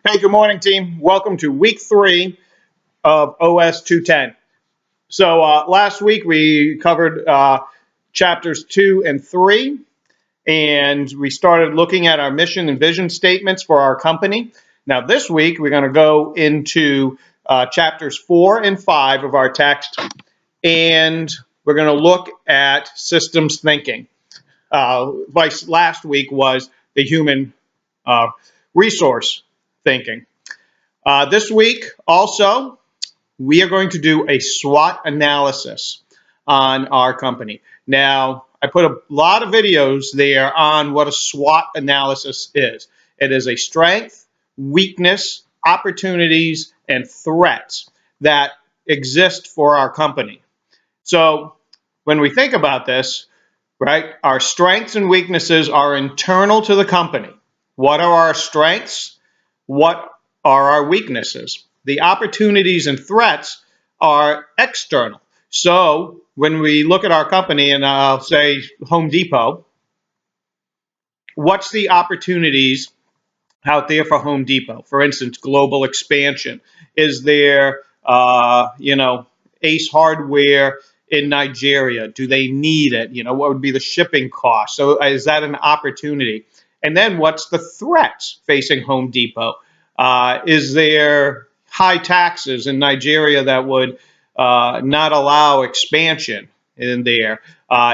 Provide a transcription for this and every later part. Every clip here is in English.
Hey, good morning, team. Welcome to week 3 of OS 210. So last week we covered chapters 2 and 3, and we started looking at our mission and vision statements for our company. Now this week we're going to go into chapters 4 and 5 of our text, and we're going to look at systems thinking. Last week was the human resource thinking. This week, also, we are going to do a SWOT analysis on our company. Now, I put a lot of videos there on what a SWOT analysis is. It is a strength, weakness, opportunities, and threats that exist for our company. So when we think about this, right, our strengths and weaknesses are internal to the company. What are our strengths? What are our weaknesses? The opportunities and threats are external. So when we look at our company, and I'll say Home Depot, what's the opportunities out there for Home Depot? For instance, global expansion. Is there, Ace Hardware in Nigeria? Do they need it? What would be the shipping cost? So is that an opportunity? And then what's the threats facing Home Depot? Is there high taxes in Nigeria that would not allow expansion in there?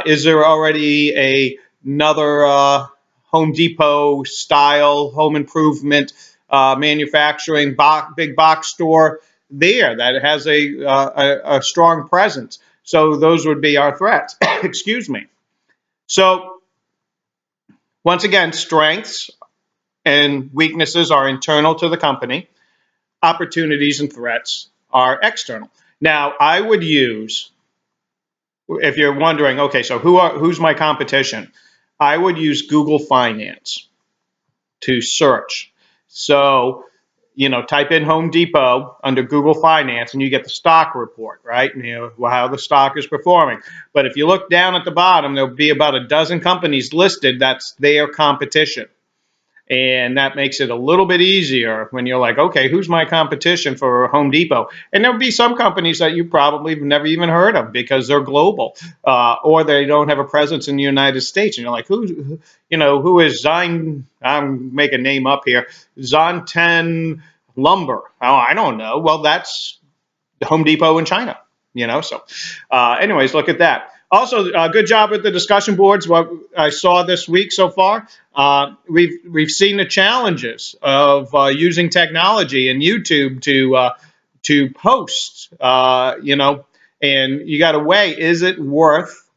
Is there already another Home Depot style home improvement manufacturing big box store there that has a strong presence? So those would be our threats. Excuse me. So once again, strengths and weaknesses are internal to the company. Opportunities and threats are external. Now, I would use, if you're wondering, okay, so who's my competition? I would use Google Finance to search. So, type in Home Depot under Google Finance and you get the stock report, right? And, how the stock is performing. But if you look down at the bottom, there'll be about a dozen companies listed that's their competition. And that makes it a little bit easier when you're like, okay, who's my competition for Home Depot? And there'll be some companies that you probably have never even heard of because they're global, or they don't have a presence in the United States. And you're like, who is Zine? I'm making a name up here. Zonten Lumber. Oh, I don't know. Well, that's Home Depot in China. So anyways, look at that. Also, good job with the discussion boards. What I saw this week so far, we've seen the challenges of using technology and YouTube to post, and you got to weigh, is it worth,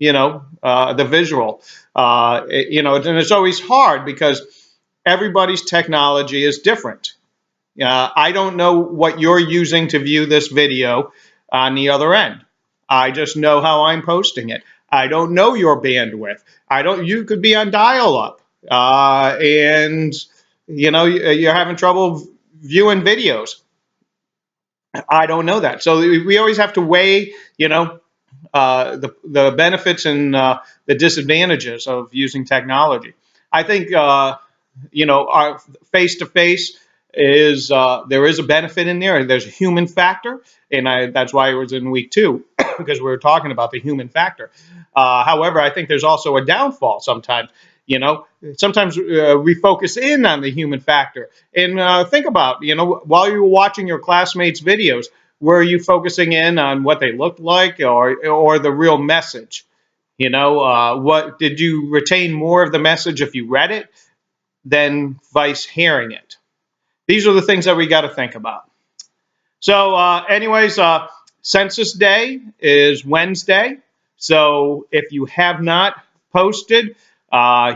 the visual, and it's always hard because everybody's technology is different. I don't know what you're using to view this video on the other end. I just know how I'm posting it. I don't know your bandwidth. You could be on dial-up, and you're having trouble viewing videos. I don't know that. So we always have to weigh, the benefits and the disadvantages of using technology. I think, our face-to-face is there is a benefit in there. There's a human factor, and that's why it was in week 2 because we were talking about the human factor. However, I think there's also a downfall sometimes. Sometimes we focus in on the human factor and think about, while you were watching your classmates' videos, were you focusing in on what they looked like or the real message? What did you retain more of the message if you read it than vice hearing it? These are the things that we got to think about. So anyways, Census Day is Wednesday. So if you have not posted,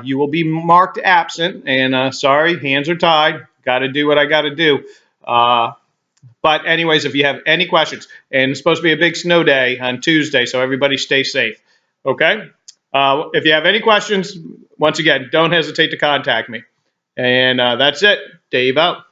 you will be marked absent. And sorry, hands are tied. Got to do what I got to do. But anyways, if you have any questions, and it's supposed to be a big snow day on Tuesday, so everybody stay safe. Okay? If you have any questions, once again, don't hesitate to contact me. And that's it. Dave out.